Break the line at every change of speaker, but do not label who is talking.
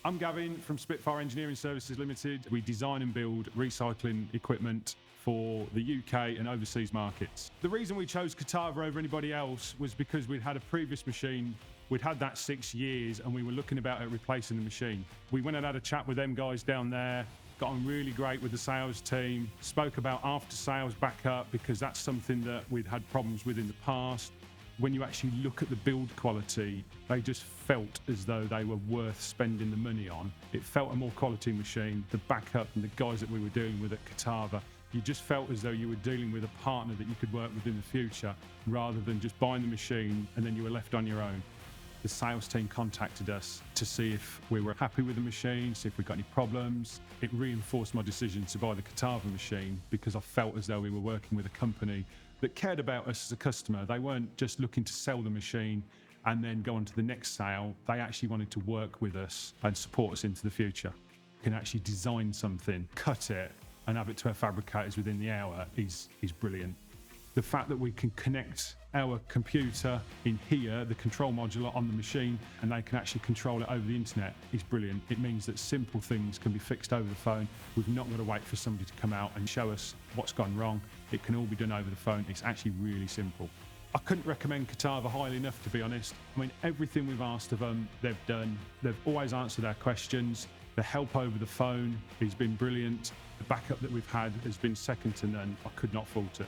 I'm Gavin from Spitfire Engineering Services Limited. We design and build recycling equipment for the UK and overseas markets. The reason we chose Kutavar over anybody else was because we'd had a previous machine. We'd had that 6 years and we were looking about at replacing the machine. We went and had a chat with them guys down there, got on really great with the sales team, spoke about after sales backup because that's something that we'd had problems with in the past. When you actually look at the build quality, they just felt as though they were worth spending the money on. It felt a more quality machine. The backup and the guys that we were dealing with at Kutavar, you just felt as though you were dealing with a partner that you could work with in the future, rather than just buying the machine and then you were left on your own. The sales team contacted us to see if we were happy with the machine, see if we got any problems. It reinforced my decision to buy the Kutavar machine because I felt as though we were working with a company that cared about us as a customer. They weren't just looking to sell the machine and then go on to the next sale. They actually wanted to work with us and support us into the future. You can actually design something, cut it, and have it to our fabricators within the hour is brilliant. The fact that we can connect our computer in here, the control module on the machine, and they can actually control it over the internet is brilliant. It means that simple things can be fixed over the phone. We've not got to wait for somebody to come out and show us what's gone wrong. It can all be done over the phone. It's actually really simple. I couldn't recommend Kutavar highly enough, to be honest. I mean, everything we've asked of them, they've done. They've always answered our questions. The help over the phone has been brilliant. The backup that we've had has been second to none. I could not fault it.